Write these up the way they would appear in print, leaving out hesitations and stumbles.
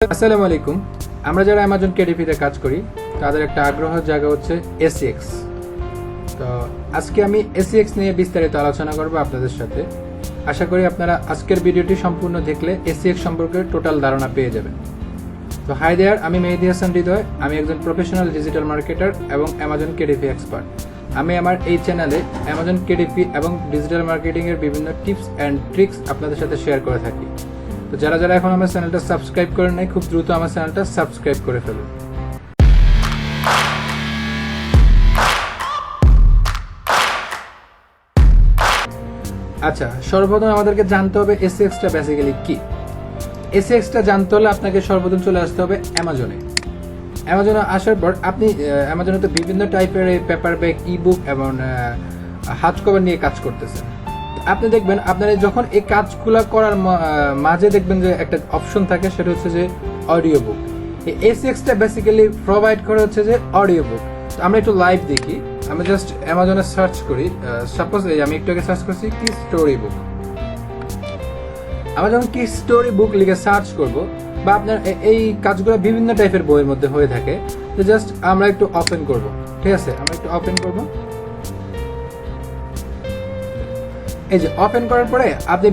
আসসালামু আলাইকুম। আমরা যারা অ্যামাজন কেডিপিতে কাজ করি তাদের একটা আগ্রহের জায়গা হচ্ছে ACX। তো আজকে আমি ACX নিয়ে বিস্তারিত আলোচনা করব আপনাদের সাথে। আশা করি আপনারা আজকের ভিডিওটি সম্পূর্ণ দেখলে ACX সম্পর্কে টোটাল ধারণা পেয়ে যাবেন। তো হাই দেয়ার, আমি মেহেদি হাসান হৃদয়। আমি একজন প্রফেশনাল ডিজিটাল মার্কেটার এবং অ্যামাজন কেডিপি এক্সপার্ট। আমি আমার এই চ্যানেলে অ্যামাজন কেডিপি এবং ডিজিটাল মার্কেটিংয়ের বিভিন্ন টিপস অ্যান্ড ট্রিক্স আপনাদের সাথে শেয়ার করে থাকি। তো যারা যারা এখন আমার চ্যানেলটা সাবস্ক্রাইব করেন নাই, খুব দ্রুত আমার চ্যানেলটা সাবস্ক্রাইব করে ফেলুন। আচ্ছা, সর্বপ্রথম আমাদেরকে জানতে হবে ACX-টা বেসিক্যালি কি। ACX-টা জানতে হলে আপনাকে সর্বপ্রথম চলে আসতে হবে অ্যামাজনে। অ্যামাজনে আসার পর আপনি অ্যামাজনে তো বিভিন্ন টাইপের পেপার ব্যাগ, ইবুক এবং হার্ড কভার নিয়ে কাজ করতেছেন। আপনি দেখবেন আপনারা যখন এই কাজগুলো করার মাঝে দেখবেন যে একটা অপশন থাকে, সেটা হচ্ছে যে অডিও বুক। এই ACX-টা বেসিক্যালি প্রোভাইড করে হচ্ছে যে অডিও বুক। তো আমরা একটু লাইভ দেখি। আমি জাস্ট অ্যামাজনে সার্চ করি। সাপোজ আমি একটু আগে সার্চ করছি কি স্টোরি বুক। আমরা যখন কি স্টোরি বুক লিখে সার্চ করব, বা আপনার এই কাজগুলো বিভিন্ন টাইপের বইয়ের মধ্যে হয়ে থাকে, তো জাস্ট আমরা একটু ওপেন করব। ঠিক আছে, আমরা একটু ওপেন করব। এই যে ওপেন করার পরে আপনি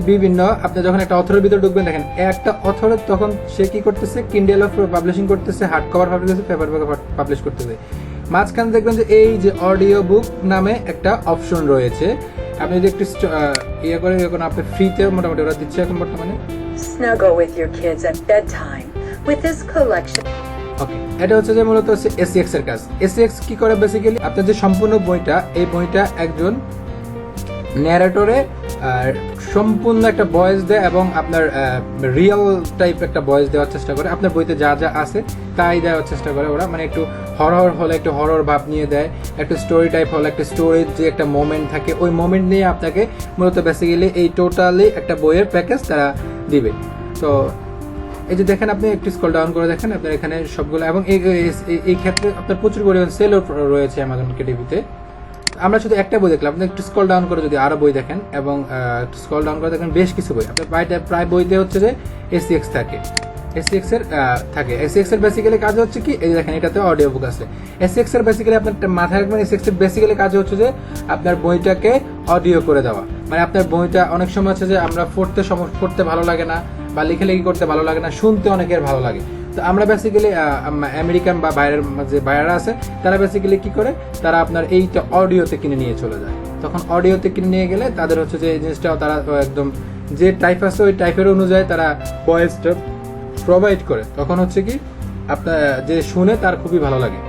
যখন একটা অথরের ভিতরে ঢুকবেন, দেখেন একটা অথরের তখন সে কি করতেছে, কিন্ডেল অফ পাবলিশিং করতেছে, হার্ড কভার পাবলিশ করতেছে, পেপার ব্যাগ পাবলিশ করতেছে। মাঝখানে দেখবেন যে এই যে অডিও বুক নামে একটা অপশন রয়েছে। আপনি যদি একটু ইয়ে করে, এখন আপনি ফ্রিতে মোটামুটি ওরা দিচ্ছে এখন বর্তমানে। Snuggle with your kids at bedtime with this collection. ওকে, এটা হচ্ছে যে মূলত হচ্ছে ACX এর কাজ। ACX কি করে বেসিক্যালি, আপনার যে সম্পূর্ণ বইটা, এই বইটা একজন ন্যারেটরে সম্পূর্ণ একটা ভয়েস দেয় এবং আপনার রিয়েল টাইপ একটা ভয়েস দেওয়ার চেষ্টা করে। আপনার বইতে যা যা আছে তাই দেওয়ার চেষ্টা করে ওরা। মানে একটু হরর হলে একটু হরর ভাব নিয়ে দেয়, একটু স্টোরি টাইপ হলে একটা স্টোরির যে একটা মোমেন্ট থাকে, ওই মোমেন্ট নিয়ে আপনাকে মূলত বেসিক্যালি এই টোটালি একটা বইয়ের প্যাকেজ তারা দিবে। তো এই যে দেখেন, আপনি একটু স্ক্রল ডাউন করে দেখেন, আপনার এখানে সবগুলো, এবং এই ক্ষেত্রে আপনার প্রচুর পরিমাণ সেলও রয়েছে অ্যামাজন কেডিপিতে। আমরা শুধু একটা বই দেখলাম, আপনি একটু স্ক্রল ডাউন করে যদি আরো বই দেখেন এবং একটু স্ক্রল ডাউন করে দেখেন বেশ কিছু বই। আপনার প্রায় বইতে হচ্ছে যে ACX থাকে। ACX এর বেসিক্যালি কাজ হচ্ছে কি, এই দেখেন এটাতে অডিও বুক আছে। ACX এর বেসিক্যালি আপনার মাথায় রাখবেন, ACX এর বেসিক্যালি কাজ হচ্ছে যে আপনার বইটাকে অডিও করে দেওয়া। মানে আপনার বইটা অনেক সময় আছে যে আমরা পড়তে ভালো লাগে না, বা লেখালেখি করতে ভালো লাগে না, শুনতে অনেকের ভালো লাগে। তো আমরা বেসিক্যালি আমেরিকান বা বাইরের যে বাইরেরা আছে, তারা বেসিক্যালি কি করে, তারা আপনার এইটা অডিওতে কিনে নিয়ে চলে যায়। তখন অডিওতে কিনে নিয়ে গেলে তাদের হচ্ছে যে এই জিনিসটা তারা একদম যে টাইপ আছে ওই টাইপের অনুযায়ী তারা ভয়েসটা প্রোভাইড করে। তখন হচ্ছে কি আপনার যে শুনে তার খুবই ভালো লাগে।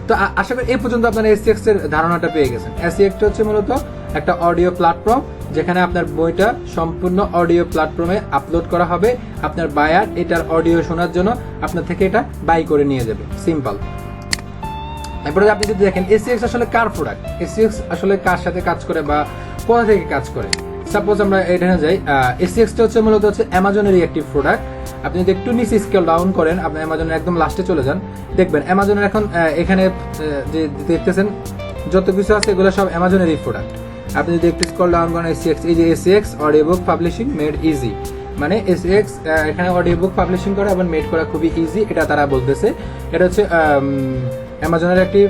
তো আশা করি এই পর্যন্ত আপনারা ACX এর ধারণাটা পেয়ে গেছেন। ACX হচ্ছে মূলত একটা অডিও প্ল্যাটফর্ম, যেখানে আপনার বইটা সম্পূর্ণ অডিও প্ল্যাটফর্মে আপলোড করা হবে। আপনার বায়ার এটার অডিও শোনার জন্য আপনার থেকে এটা বাই করে নিয়ে যাবে, সিম্পল। এরপরে আপনি যদি দেখেন ACX আসলে কার প্রোডাক্ট, ACX আসলে কার সাথে কাজ করে বা কোথা থেকে কাজ করে। সাপোজ আমরা এখানে যাই, ACX-টা হচ্ছে মূলত হচ্ছে অ্যামাজনেরই একটি প্রোডাক্ট। আপনি যদি একটু নিচে স্কেল ডাউন করেন, আপনি অ্যামাজনের একদম লাস্টে চলে যান, দেখবেন অ্যামাজনের এখন এখানে যে দেখতেছেন যত কিছু আছে এগুলো সব অ্যামাজনেরই প্রোডাক্ট। আপনি যদি একটু স্ক্রল ডাউন করেন, ACX, এই যে ACX audio book publishing made easy, মানে ACX এখানে অডিও বুক পাবলিশিং করা এবং মেড করা খুবই ইজি, এটা তারা বলতেছে। এটা হচ্ছে অ্যামাজনের একটি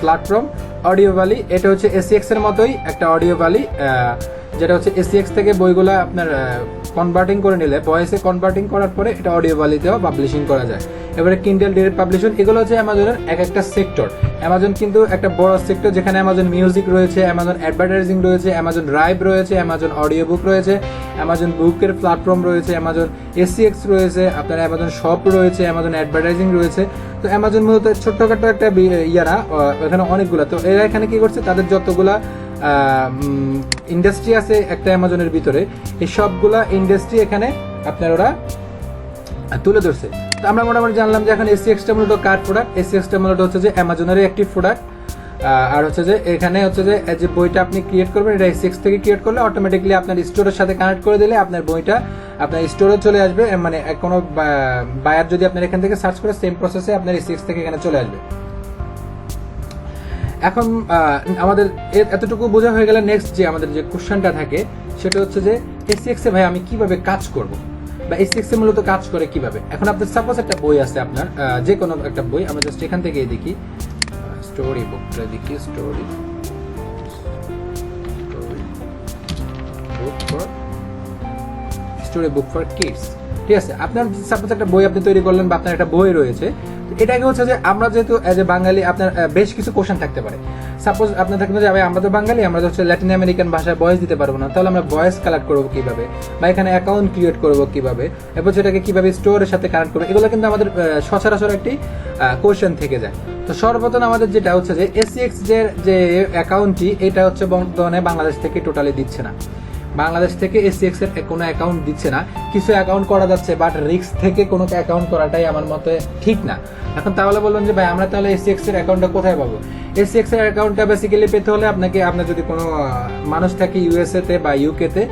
প্ল্যাটফর্ম অডিও ভ্যালি। এটা হচ্ছে ACX এর মতোই একটা অডিও ভ্যালি, যেটা হচ্ছে ACX থেকে বইগুলা আপনার কনভার্টিং করে নিলে, ভয়েসে কনভার্টিং করার পরে এটা অডিও ভ্যালিতেও পাবলিশিং করা যায়। এবারে কিন্ডেল ডিরেক্ট পাবলিশন, এগুলো হচ্ছে অ্যামাজনের এক একটা সেক্টর। অ্যামাজন কিন্তু একটা বড় সেক্টর, যেখানে অ্যামাজন মিউজিক রয়েছে, অ্যামাজন অ্যাডভার্টাইজিং রয়েছে, অ্যামাজন ড্রাইভ রয়েছে, অ্যামাজন অডিও বুক রয়েছে, অ্যামাজন বুকের প্ল্যাটফর্ম রয়েছে, অ্যামাজন ACX রয়েছে, আপনার অ্যামাজন শপ রয়েছে, অ্যামাজন অ্যাডভার্টাইজিং রয়েছে। তো অ্যামাজন মূলত ছোট্টখাটো একটা ইয়ারা, এখানে অনেকগুলা। তো এরা এখানে কি করছে, তাদের যতগুলা ইন্ডাস্ট্রি আছে একটা অ্যামাজনের ভিতরে, এই সবগুলা ইন্ডাস্ট্রি এখানে আপনার ওরা তুলে ধরছে। তো আমরা মোটামুটি জানলাম যে এখন ACX-টা মূলত কার প্রোডাক্ট। ACX-টা মূলত হচ্ছে যে অ্যামাজনেরই একটি প্রোডাক্ট। আর হচ্ছে যে এখানে হচ্ছে যে বইটা আপনি ক্রিয়েট করবেন, এটা ACX থেকে ক্রিয়েট করলে অটোমেটিকলি আপনার স্টোরের সাথে কানেক্ট করে দিলে আপনার বইটা আপনার স্টোরে চলে আসবে। মানে কোনো বায়ার যদি আপনার এখান থেকে সার্চ করে, সেম প্রসেসে আপনার ACX থেকে এখানে চলে আসবে। এখন আমাদের এতটুকু বোঝা হয়ে গেলে নেক্সট যে আমাদের যে কোশ্চেনটা থাকে, সেটা হচ্ছে যে ACX-এ ভাই আমি কিভাবে কাজ করব। বা ACX এ মূলত কাজ করে কিভাবে। এখন আপনার সাপোজ একটা বই আছে আপনার যে কোনো একটা বই, আমরা জাস্ট এখান থেকে দেখি স্টোরি বুকটা দেখি, স্টোরি বুক ফর কিডস, ঠিক আছে। আপনার সাপোজ একটা বই আপনি তৈরি করলেন বা আপনার একটা বই রয়েছে, এটাকে হচ্ছে যে আমরা যেহেতু এজ এ বাঙালি আপনার বেশ কিছু কোশ্চেন থাকতে পারে। সাপোজ আপনার থাকবে যে আমরা তো বাঙালি, আমরা হচ্ছে ল্যাটিন আমেরিকান ভাষায় ভয়েস দিতে পারবো না, তাহলে আমরা ভয়েস কালেক্ট করবো কিভাবে, বা এখানে অ্যাকাউন্ট ক্রিয়েট করবো কিভাবে, এরপর সেটাকে কিভাবে স্টোরের সাথে কানেক্ট করবো, এগুলো কিন্তু আমাদের সচরাচর একটি কোশ্চেন থেকে যায়। তো সর্বপ্রথম আমাদের যেটা হচ্ছে যে ACX যে অ্যাকাউন্টটি, এটা হচ্ছে বর্তমানে বাংলাদেশ থেকে টোটালি দিচ্ছে না। বাংলাদেশ থেকে ACX এর কোনো অ্যাকাউন্ট দিচ্ছে না। কিছু অ্যাকাউন্ট করা যাচ্ছে, বাট রিস্ক থেকে কোনো অ্যাকাউন্ট করাটাই আমার মতে ঠিক না। এখন তাহলে বলবেন যে ভাই আমরা তাহলে ACX এর অ্যাকাউন্টটা কোথায় পাবো? ACX এর অ্যাকাউন্টটা বেসিক্যালি পেতে হলে আপনার যদি কোনো মানুষ থাকে USA তে বা UK তে,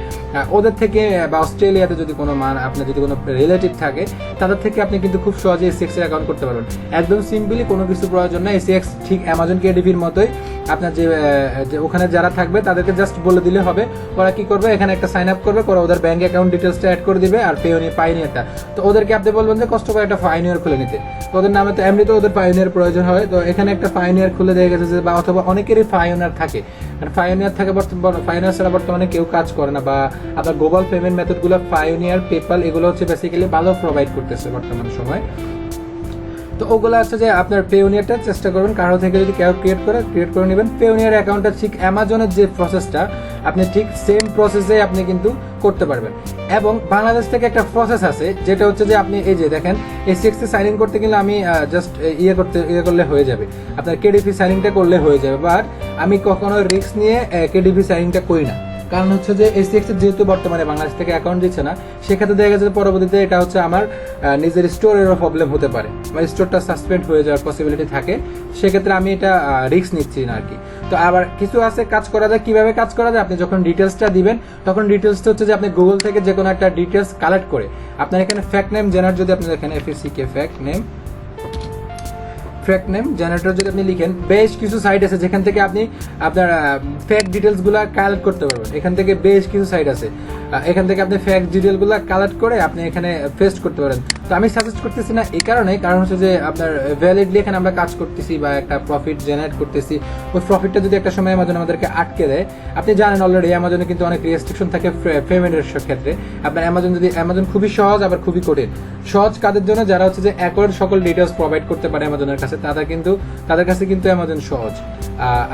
ওদের থেকে বা অস্ট্রেলিয়াতে যদি কোনো আপনার যদি কোনো রিলেটিভ থাকে, তাদের থেকে আপনি কিন্তু খুব সহজে ACX এর অ্যাকাউন্ট করতে পারবেন। একদম সিম্পলি, কোনো কিছু প্রয়োজন না। ACX ঠিক অ্যামাজন KDPর মতোই, আপনার যে ওখানে যারা থাকবে তাদেরকে জাস্ট বলে দিলে হবে। ওরা কি করবে, এখানে একটা সাইন আপ করবে, করে ওদের ব্যাংক অ্যাকাউন্ট ডিটেলসটা অ্যাড করে দিবে, আর পায়োনিয়ারটা তো ওদেরকে আপনি বলবেন যে কষ্ট করে একটা পায়োনিয়ার খুলে নিতে। তো ওদের নামে তো এমনিতে ওদের পায়োনিয়ার প্রয়োজন হয়, তো এখানে একটা পায়োনিয়ার খুলে দিয়ে গেছে যে, বা অথবা অনেকেরই পায়োনিয়ার থাকে, কারণ পায়োনিয়ার থাকে পায়োনিয়ার ছাড়া বর্তমানে কেউ কাজ করে না, বা আপনার গ্লোবাল পেমেন্ট মেথডগুলো পায়োনিয়ার, পেপাল এগুলো হচ্ছে বেসিক্যালি ভালো প্রোভাইড করতেছে বর্তমান সময়। তো ওগুলো আছে যে আপনার পেওনিয়ারটা চেষ্টা করবেন, কারো থেকে যদি কেউ ক্রিয়েট করে নেবেন। পেওনিয়ার অ্যাকাউন্টটা ঠিক অ্যামাজনের যে প্রসেসটা, আপনি ঠিক সেম প্রসেসে আপনি কিন্তু করতে পারবেন। এবং বাংলাদেশ থেকে একটা প্রসেস আছে, যেটা হচ্ছে যে আপনি এই যে দেখেন ACX এ সাইন ইন করতে গেলে আমি জাস্ট ইয়ে করলে হয়ে যাবে, আপনার KDP সাইন ইনটা করলে হয়ে যাবে। বাট আমি কখনো রিস্ক নিয়ে KDP সাইন ইনটা করি না, কারণ হচ্ছে যে ACX এর যেহেতু বর্তমানে বাংলাদেশ থেকে অ্যাকাউন্ট দিচ্ছে না, সেক্ষেত্রে দেখা গেছে পরবর্তীতে এটা হচ্ছে আমার নিজের স্টোরেরও প্রবলেম হতে পারে, আমার স্টোরটা সাসপেন্ড হয়ে যাওয়ার পসিবিলিটি থাকে। সেক্ষেত্রে আমি এটা রিস্ক নিচ্ছি না আর কি। তো আবার কিছু আছে কাজ করা যায়, কিভাবে কাজ করা যায়, আপনি যখন ডিটেলসটা দিবেন, তখন ডিটেলসটা হচ্ছে যে আপনি গুগল থেকে যে কোনো একটা ডিটেলস কালেক্ট করে আপনার এখানে ফ্যাক্ট নেম জেনারেট, যদি আপনি দেখেন FACK ফ্যাক্ট নেম জেনারেটর যদি আপনি লিখেন, বেশ কিছু সাইট আছে যেখান থেকে আপনি আপনার ফ্যাক্ট ডিটেলসগুলো কালেক্ট করতে পারবেন। এখান থেকে বেশ কিছু সাইট আছে, এখান থেকে আপনি ফ্যাক্ট ডিটেলসগুলো কালেক্ট করে আপনি এখানে পেস্ট করতে পারেন। তো আমি সাজেস্ট করতেছি না এই কারণ হচ্ছে যে আপনার ভ্যালিডলি এখানে আমরা কাজ করতেছি বা একটা প্রফিট জেনারেট করতেছি, ওই প্রফিটটা যদি একটা সময় অ্যামাজন আমাদেরকে আটকে দেয়, আপনি জানেন অলরেডি অ্যামাজনে কিন্তু অনেক রেস্ট্রিকশন থাকে পেমেন্টের ক্ষেত্রে। আপনার অ্যামাজন খুবই সহজ, আবার খুবই কঠিন। সহজ কাদের জন্য, যারা হচ্ছে যে অ্যাকোয়ার্ড সকল ডিটেলস প্রোভাইড করতে পারে অ্যামাজনের কাছে, তাদের কাছে কিন্তু অ্যামাজন সহজ।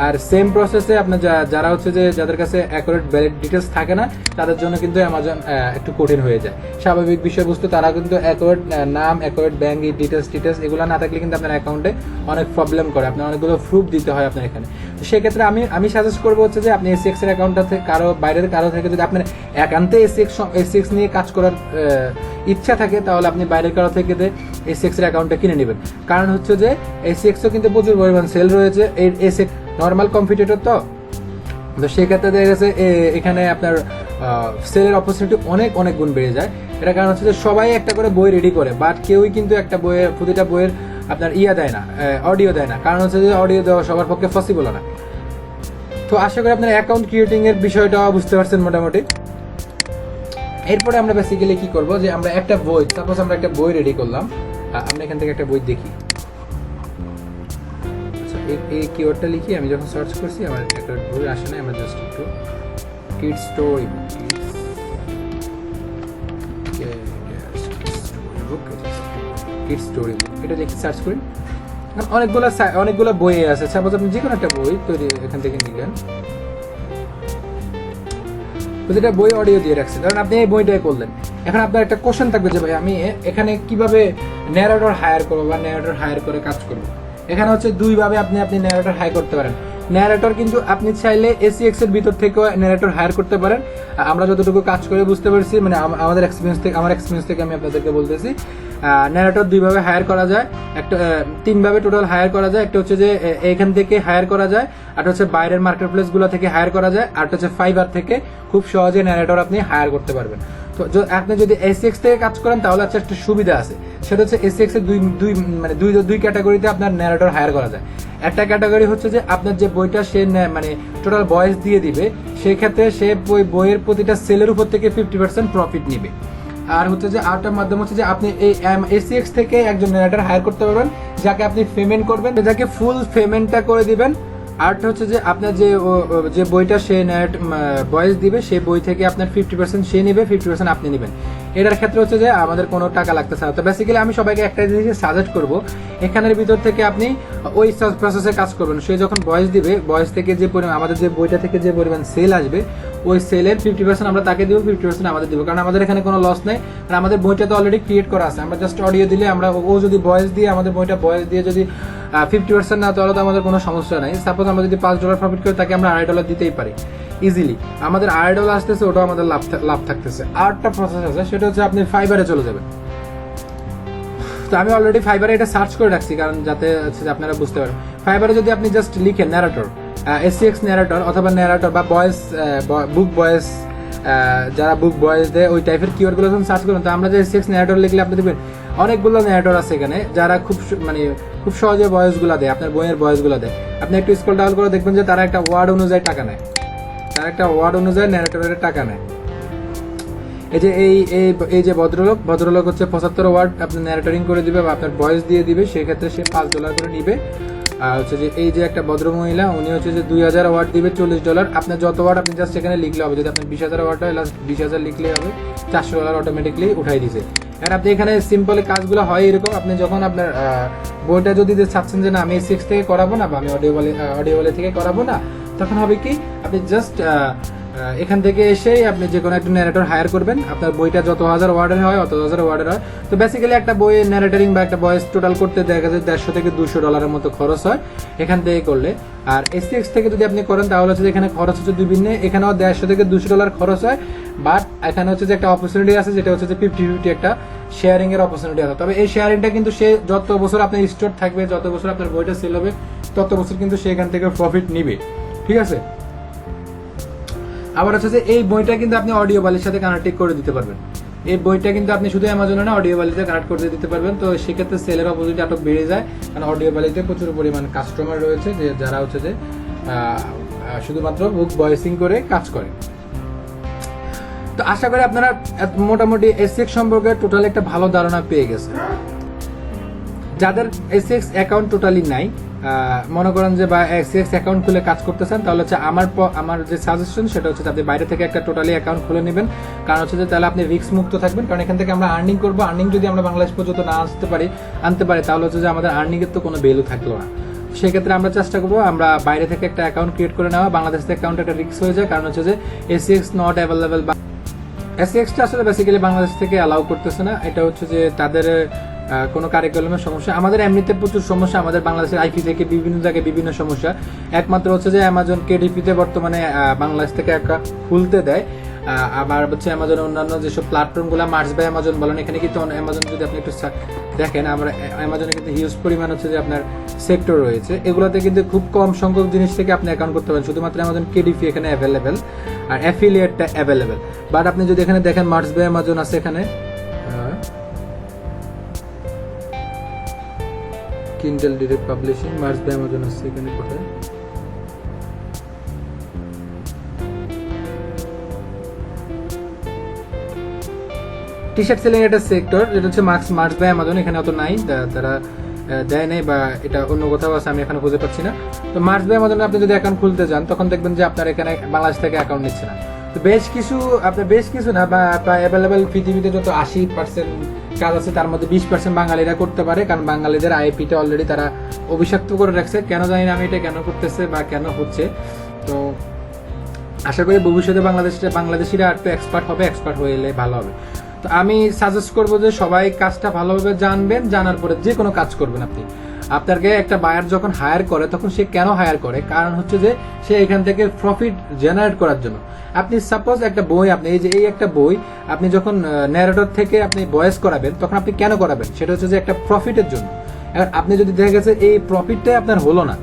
আর সেম প্রসেসে আপনার যারা হচ্ছে যে যাদের কাছে অ্যাকোয়ার্ড ভ্যালিড ডিটেলস থাকে না, তাদের জন্য কিন্তু অ্যামাজন একটু কঠিন হয়ে যায়। স্বাভাবিক বিষয়বস্তু, তারা কিন্তু অ্যাকোয়ার্ড নাম, অ্যাকোয়ার্ড ব্যাংক ডিটেলস এগুলো না থাকলে কিন্তু আপনার অ্যাকাউন্টে অনেক প্রবলেম করে, আপনার অনেকগুলো প্রুফ দিতে হয় আপনার এখানে। তো সেক্ষেত্রে আমি সাজেস্ট করবো হচ্ছে যে আপনি ACX এর অ্যাকাউন্টটা থেকে বাইরের কারো থেকে যদি আপনার একান্তে ACX নিয়ে কাজ করার ইচ্ছা থাকে, তাহলে আপনি বাইরের কারো থেকে ACX এর অ্যাকাউন্টটা কিনে নেবেন। কারণ হচ্ছে যে ACX ও কিন্তু প্রচুর পরিমাণ সেল রয়েছে, এই ACX নর্মাল কম্পিটিটর তো সেক্ষেত্রে দেখা গেছে এখানে আপনার সেলের অপরচুনিটি অনেক গুণ বেড়ে যায়। এটা কারণ হচ্ছে যে সবাই একটা করে বই রেডি করে, বাট কেউই কিন্তু একটা প্রতিটা বইয়ের আপনার দেয় না, অডিও দেয় না। কারণ হচ্ছে যে অডিও দেওয়া সবার পক্ষে পসিবল না। তো আশা করি আপনার অ্যাকাউন্ট ক্রিয়েটিং এর বিষয়টা বুঝতে পারছেন মোটামুটি। এরপরে আমরা বেসিক্যালি কি করব, যে আমরা একটা বই, সাপোজ আমরা একটা বই রেডি করলাম, আমরা এখান থেকে একটা বই দেখি, এই কিওয়ার্ডটা লিখি। আমি যখন সার্চ করছি আমার একটা বই আসে না, আমরা জাস্ট একটু কিডস স্টোরি বুক এটা লিখে সার্চ করি। অনেকগুলো বই আছে, সাপোজ আপনি যে কোনো একটা বই তৈরি এখান থেকে নিলেন, যেটা বই অডিও দিয়ে রাখছে, কারণ আপনি এই বইটাই করলেন। এখন আপনার একটা কোশ্চেন থাকবে যে ভাই আমি এখানে কিভাবে ন্যারেটর হায়ার করবো বা ন্যারেটর হায়ার করে কাজ করবো। এখানে হচ্ছে দুইভাবে আপনি ন্যারেটর হায়ার করতে পারেন। ন্যারেটর কিন্তু আপনি চাইলে ACX এর ভিতর থেকেও ন্যারেটর হায়ার করতে পারেন। আমরা যতটুকু কাজ করে বুঝতে পারছি, মানে আমার এক্সপিরিয়েন্স থেকে আমি আপনাদেরকে বলতেছি, ন্যারেটর দুইভাবে হায়ার করা যায়, একটা তিনভাবে টোটাল হায়ার করা যায়। একটা হচ্ছে যে এখান থেকে হায়ার করা যায়, আর হচ্ছে বাইরের মার্কেট প্লেস গুলো থেকে হায়ার করা যায়, আর হচ্ছে ফাইবার থেকে খুব সহজে ন্যারেটর আপনি হায়ার করতে পারবেন। তো আপনি যদি ACX থেকে কাজ করেন, তাহলে হচ্ছে একটা সুবিধা আছে, সেটা হচ্ছে ACX এর দুই ক্যাটাগরিতে আপনার ন্যারেটর হায়ার করা যায়। একটা ক্যাটাগরি হচ্ছে যে আপনার যে বইটা সে মানে টোটাল ভয়েস দিয়ে দিবে, সেই ক্ষেত্রে সে বইয়ের প্রতিটা সেলের উপর থেকে 50% প্রফিট নিবে। আর হচ্ছে যে আরেকটা মাধ্যম হচ্ছে যে আপনি এই ACX থেকে একজন ন্যারেটর হায়ার করতে পারবেন, যাকে আপনি পেমেন্ট করবেন, যাকে ফুল পেমেন্টটা করে দিবেন। আরটা হচ্ছে যে আপনার যে বইটা সে ভয়েস দিবে, সেই বই থেকে আপনার 50% সে নিবে, 50% আপনি নেবেন। এটার ক্ষেত্রে হচ্ছে যে আমাদের কোনো টাকা লাগতেছে না। তো বেসিক্যালি আমি সবাইকে একটা জিনিস সাজেস্ট করব, এখানের ভিতর থেকে আপনি ওই প্রসেসে কাজ করবেন। সে যখন ভয়েস দিবে, ভয়েস থেকে যে পরিমাণ আমাদের যে বইটা থেকে যে পরিমাণ সেল আসবে, ওই সেলের 50% আমরা তাকে দিব, 50% আমাদের দিব, কারণ আমাদের এখানে কোনো লস নেই। আর আমাদের বইটা তো অলরেডি ক্রিয়েট করা আছে, আমরা জাস্ট অডিও দিলে আমরা, ও যদি ভয়েস দিয়ে আমাদের বইটা ভয়েস দিয়ে যদি 50% না, তাহলে তো আমাদের কোনো সমস্যা নাই। সাপোজ আমরা যদি $5 প্রফিট করি, তাকে আমরা $2.5 দিতেই পারি ইজিলি, আমাদের $2.5 আসতেছে, ওটাও আমাদের লাভ থাকতেছে। আরেকটা প্রসেস আছে, সেটা হচ্ছে আপনি ফাইবারে চলে যাবেন। তো আমি অলরেডি ফাইবারে এটা সার্চ করে রাখছি, কারণ যাতে হচ্ছে যে আপনারা বুঝতে পারেন। ফাইবারে যদি আপনি জাস্ট লিখেন ন্যারেটর, ACX ন্যারেটর অথবা ন্যারেটর বা ভয়েস, বুক ভয়েস, যারা বুক ভয়েস দেয় ওই টাইপের কিওয়ার্ডগুলো যখন সার্চ করুন, তো আমরা যে ACX ন্যারেটর লিখলে আপনি দেখবেন অনেকগুলো ন্যারেটর আছে এখানে, যারা খুব সহজে ভয়েসগুলো দেয়, আপনার বইয়ের ভয়েসগুলো দেয়। আপনি একটু স্ক্রল ডাউন করে দেখবেন যে তারা একটা ওয়ার্ড অনুযায়ী টাকা নেয়, ন্যারেটরের টাকা নেয়। এই যে এই যে ভদ্রলোক হচ্ছে 75 ওয়ার্ড আপনি ন্যারেটরিং করে দিবে বা আপনার ভয়েস দিয়ে দিবে, সেই ক্ষেত্রে সে $5 করে নিবে। আর হচ্ছে যে এই যে একটা ভদ্র মহিলা, উনি হচ্ছে যে 2000 ওয়ার্ড দিবে, $40। আপনার যত ওয়ার্ড আপনি জাস্ট এখানে লিখলে হবে, যদি আপনার 20,000 ওয়ার্ড হয়, লাস্ট 20,000 লিখলেই হবে, $400 অটোমেটিকলি উঠাই দিছে। আর আপনি এখানে সিম্পলি কাজগুলো হয় এরকম, আপনি যখন আপনার বইটা যদি চাচ্ছেন যে না আমি ACX থেকে করাবো না, বা আমি অডিওবলে থেকে করাবো না, তখন হবে কি, আপনি জাস্ট এখান থেকে এসেই আপনি যে কোনো একটা ন্যারেটর হায়ার করবেন। আপনার বইটা যত হাজার ওয়ার্ডের হয়, অত হাজার ওয়ার্ডের হয়। তো বেসিক্যালি একটা বইয়ের ন্যারেটরিং বা একটা ভয়েস টোটাল করতে দেখা যায় $150 থেকে $200 মতো খরচ হয় এখান থেকে করলে। আর ACX থেকে যদি আপনি করেন, তাহলে হচ্ছে এখানে খরচ হচ্ছে বিভিন্ন, এখানেও $150 থেকে $200 খরচ হয়। বাট এখানে হচ্ছে যে একটা অপরচুনিটি আছে, যেটা হচ্ছে যে 50-50 একটা শেয়ারিং এর অপরচুনিটি আছে। তবে এই শেয়ারিংটা কিন্তু সে যত বছর আপনার স্টোর থাকবে, যত বছর আপনার বইটা সেল হবে, তত বছর কিন্তু সে এখান থেকে প্রফিট নিবে। ঠিক আছে। আবার হচ্ছে যে এই বইটা কিন্তু আপনি অডিও বালির সাথে কানেক্ট করে দিতে পারবেন। এই বইটা কিন্তু আপনি শুধু অ্যামাজনে না, অডিও বালিতে কানেক্ট করে দিতে পারবেন। তো সেক্ষেত্রে সেলের অপরচুনিটি আরো বেড়ে যায়, কারণ অডিও বালিতে প্রচুর পরিমাণ কাস্টমার রয়েছে, যে যারা হচ্ছে যে শুধুমাত্র বুক ভয়েসিং করে কাজ করে। তো আশা করি আপনারা মোটামুটি ACX সম্পর্কে টোটাল একটা ভালো ধারণা পেয়ে গেছে। যাদের ACX অ্যাকাউন্ট টোটালি নাই, মনে করেন যে বা ACX অ্যাকাউন্ট খুলে কাজ করতেছেন, তাহলে হচ্ছে আমার যে সাজেশন সেটা হচ্ছে আপনি বাইরে থেকে একটা টোটালি অ্যাকাউন্ট খুলে নেবেন। কারণ হচ্ছে যে তাহলে আপনি রিস্ক মুক্ত থাকবেন, কারণ এখান থেকে আমরা আর্নিং করবো। আর্নিং যদি আমরা বাংলাদেশ পর্যন্ত না আনতে পারি, তাহলে হচ্ছে যে আমাদের আর্নিং এর তো কোনো ভ্যালু থাকলো না। সেক্ষেত্রে আমরা চেষ্টা করবো আমরা বাইরে থেকে একটা অ্যাকাউন্ট ক্রিয়েট করে নেওয়া। বাংলাদেশ থেকে অ্যাকাউন্ট একটা রিস্ক হয়ে যায়, কারণ হচ্ছে যে ACX নট অ্যাভেলেবেল। ACXটা আসলে বেসিক্যালি বাংলাদেশ থেকে অ্যালাউ করতেছে না। এটা হচ্ছে যে তাদের কোনো কারিকুলামের সমস্যা। আমাদের এমনিতে প্রচুর সমস্যা, আমাদের বাংলাদেশের আইপি থেকে বিভিন্ন জায়গায় বিভিন্ন সমস্যা। একমাত্র হচ্ছে যে অ্যামাজন কেডিপিতে বর্তমানে বাংলাদেশ থেকে একটা খুলতে দেয়। আবার হচ্ছে অ্যামাজনের অন্যান্য যেসব প্ল্যাটফর্মগুলো, মার্চ বাই অ্যামাজন বলেন, এখানে কিন্তু অ্যামাজন যদি আপনি একটু দেখেন, আমরা অ্যামাজনে কিন্তু হিউজ পরিমাণ হচ্ছে যে আপনার সেক্টর রয়েছে। এগুলোতে কিন্তু খুব কম সংখ্যক জিনিস থেকে আপনি অ্যাকাউন্ট করতে পারেন। শুধুমাত্র অ্যামাজন কেডিপি এখানে অ্যাভেলেবেল, আর অ্যাফিলিয়েটটা অ্যাভেলেবেল। বাট আপনি যদি এখানে দেখেন, মার্চ বাই অ্যামাজন আছে এখানে, Kindle direct publishing, merch by Amazon আছে এখানে কোথায়, টি শার্ট সেলিং একটা সেক্টর, যেটা হচ্ছে মার্চ বাই অ্যামাজন, এখানে অত নাই, তারা দেয় নাই, বা এটা অন্য কোথাও আছে, আমি এখানে খুঁজে পাচ্ছি না। তো মার্চ বাই অ্যামাজনে আপনি যদি অ্যাকাউন্ট খুলতে যান, তখন দেখবেন যে আপনার এখানে বাংলাদেশ থেকে অ্যাকাউন্ট নিচ্ছে না। তো বেশ কিছু না, বা অ্যাভেলেবেল পৃথিবীতে যত 80% কাজ আছে, তার মধ্যে 20% বাঙালিরা করতে পারে, কারণ বাঙালিদের আইপিটা অলরেডি তারা অভিশপ্ত করে রাখছে। কেন জানি না আমি এটা কেন করতেছে বা কেন হচ্ছে। তো আশা করি ভবিষ্যতে বাংলাদেশিরা আর একটু এক্সপার্ট হয়ে এলে ভালো হবে। তো আমি সাজেস্ট করবো যে সবাই কাজটা ভালোভাবে জানবেন, জানার পরে যে কোনো কাজ করবেন। আপনাকে একটা বায়ার যখন হায়ার করে, তখন সে কেন হায়ার করে, কারণ হচ্ছে যে সে এখান থেকে প্রফিট জেনারেট করার জন্য। আপনি সাপোজ একটা বই, আপনি এই একটা বই আপনি যখন ন্যারেটর থেকে আপনি ভয়েস করাবেন, তখন আপনি কেন করাবেন, সেটা হচ্ছে যে একটা প্রফিটের জন্য। এবার আপনি যদি দেখা গেছে এই প্রফিটটাই আপনার হলো না,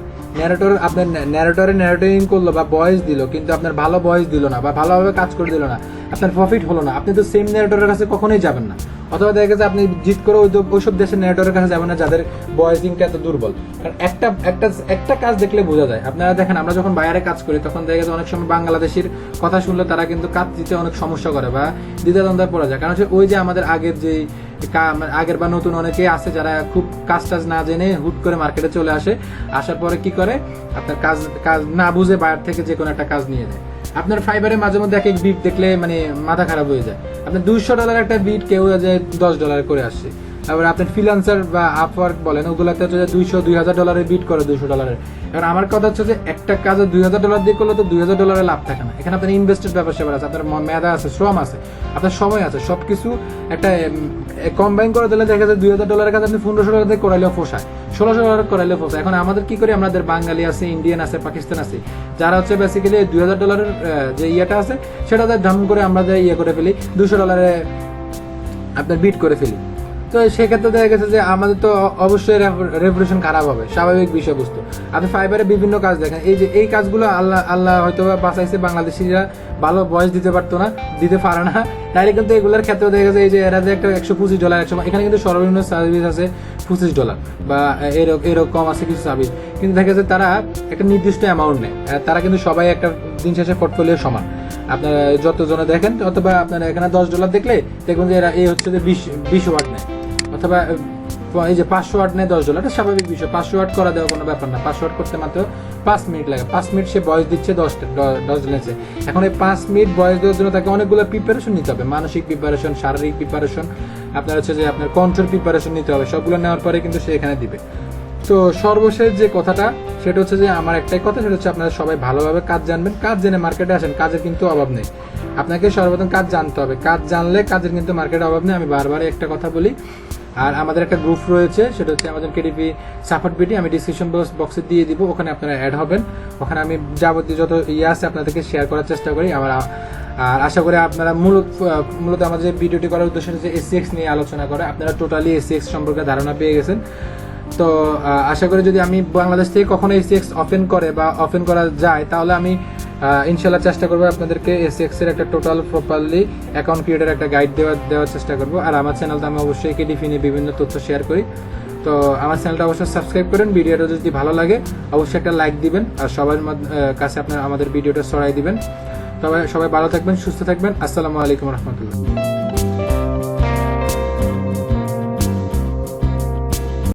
আপনার ন্যারেটরিং করলো বা ভয়েস দিল, কিন্তু আপনার ভালো ভয়েস দিল না বা ভালোভাবে কাজ করে দিল না, আপনার প্রফিট হলো না, আপনি তো সেম ন্যারেটরের কাছে কখনোই যাবেন না। অথবা দেখা গেছে আপনি জিত করে ওইসব দেশের ন্যারেটরের কাছে যাবেন না যাদের ভয়েসিংটা এত দুর্বল। কারণ একটা কাজ দেখলে বোঝা যায়। আপনারা দেখেন, আমরা যখন বাইরে কাজ করি তখন দেখা গেছে অনেক সময় বাংলাদেশের কথা শুনলে তারা কিন্তু কাজ দিতে অনেক সমস্যা করে বা দ্বিধাদ্বন্দ্বে পড়ে যায়। কারণ হচ্ছে ওই যে আমাদের আগের বা নতুন অনেকেই আছে যারা খুব কাজ না জেনে হুট করে মার্কেটে চলে আসার পরে কি করে, আপনার কাজ না বুঝে বাইরে থেকে যে কোনো একটা কাজ নিয়ে নেয়। আপনার ফাইবারে মাঝে মধ্যে এক বিট দেখলে মানে মাথা খারাপ হয়ে যায়। আপনার $200 একটা বিট কেউ যে $10 করে আসছে। তারপরে আপনার ফ্রিল্যান্সার বা আপওয়ার্ক বলেন, ওগুলাতে হচ্ছে যে $200-2000 বিট করে $200। এবার আমার কথা হচ্ছে যে একটা কাজে $2000 দিয়ে করলে তো $2000 লাভ থাকে না। এখানে আপনার ইনভেস্টেড ব্যাপার স্যাপার আছে, আপনার মেধা আছে, শ্রম আছে, আপনার সময় আছে, সবকিছু একটা কম্বাইন করে দিলে দেখা যায় $2000 কাজ আপনি $1500 দিয়ে করাইলেও পোষায়, $1600 করাইলেও পোষায়। এখন আমাদের কি করি, আমাদের বাঙালি আছে, ইন্ডিয়ান আছে, পাকিস্তান আছে, যারা হচ্ছে বেসিক্যালি $2000 যে ইয়েটা আছে সেটা ধাম করে আমরা যে ইয়ে করে ফেলি, $200 আপনার বিট করে ফেলি। তো সেক্ষেত্রে দেখা গেছে যে আমাদের তো অবশ্যই রেপুটেশন খারাপ হবে, স্বাভাবিক বিষয়বস্তু। আপনি ফাইবারে বিভিন্ন কাজ দেখেন, এই যে এই কাজগুলো আল্লাহ হয়তো বাঁচাইছে, বাংলাদেশিরা ভালো ভয়েস দিতে পারতো না, দিতে পারে না, তাইলে কিন্তু এগুলোর ক্ষেত্রেও দেখা গেছে এই যে এরা যে একটা $125 এখানে কিন্তু সর্বনিম্ন সার্ভিস আছে $25 বা এরকম আছে কিছু সার্ভিস, কিন্তু দেখা যাচ্ছে তারা একটা নির্দিষ্ট অ্যামাউন্ট নেয়। তারা কিন্তু সবাই একটা দিন শেষে পোর্টফোলিও সমান। আপনারা যতজনে দেখেন, অথবা আপনারা এখানে $10 দেখলে দেখবেন যে এরা এই হচ্ছে যে 20 ওয়াট নেয়, অথবা এই যে 500 ওয়াট নেয় $10। এটা স্বাভাবিক বিষয়, 500 ওয়াট করা দেওয়া কোনো ব্যাপার না। 500 ওয়াট করতে মাত্র 5 মিনিট লাগে। 5 মিনিট সে ভয়েস দিচ্ছে $10 নিচ্ছে। এখন এই 5 মিনিট ভয়েস দেওয়ার জন্য তাকে অনেকগুলো প্রিপারেশন নিতে হবে, মানসিক প্রিপারেশন, শারীরিক প্রিপারেশন, আপনার হচ্ছে যে আপনার কন্ট্রোল প্রিপারেশন নিতে হবে। সবগুলো নেওয়ার পরে কিন্তু সে এখানে দিবে। তো সর্বশেষ যে কথাটা সেটা হচ্ছে যে আমার একটাই কথা, সেটা হচ্ছে আপনারা সবাই ভালোভাবে কাজ জানবেন, কাজ জেনে মার্কেটে আসেন। কাজের কিন্তু অভাব নেই, আপনাকে সর্বপ্রথম কাজ জানতে হবে। কাজ জানলে কাজের কিন্তু মার্কেটে অভাব নেই। আমি বারবারই একটা কথা বলি। আর আমাদের একটা গ্রুপ রয়েছে, সেটা হচ্ছে আমাদের কেডিপি সাপোর্ট বিটি, আমি ডিসক্রিপশন বক্সে দিয়ে দিব, ওখানে আপনারা অ্যাড হবেন। ওখানে আমি যাবতীয় যত ইয়ে আছে আপনাদেরকে শেয়ার করার চেষ্টা করি। আর আশা করি আপনারা মূলত আমাদের ভিডিওটি করার উদ্দেশ্য হচ্ছে ACX নিয়ে আলোচনা করে, আপনারা টোটালি ACX সম্পর্কে ধারণা পেয়ে গেছেন। তো আশা করি যদি আমি বাংলাদেশ থেকে কখনো ACX ওপেন করা যায়, তাহলে আমি ইনশাল্লাহ চেষ্টা করবো আপনাদেরকে ACX এর একটা টোটাল প্রপারলি অ্যাকাউন্ট ক্রিয়েটার একটা গাইড দেওয়ার চেষ্টা করবো। আর আমার চ্যানেলটা আমি অবশ্যই কেডিপি নিয়ে বিভিন্ন তথ্য শেয়ার করি। তো আমার চ্যানেলটা অবশ্যই সাবস্ক্রাইব করেন। ভিডিওটা যদি ভালো লাগে অবশ্যই একটা লাইক দিবেন, আর সবার কাছে আপনারা আমাদের ভিডিওটা ছড়াই দিবেন। তবে সবাই ভালো থাকবেন, সুস্থ থাকবেন। আসসালামু আলাইকুম রহমতুল্লাহ।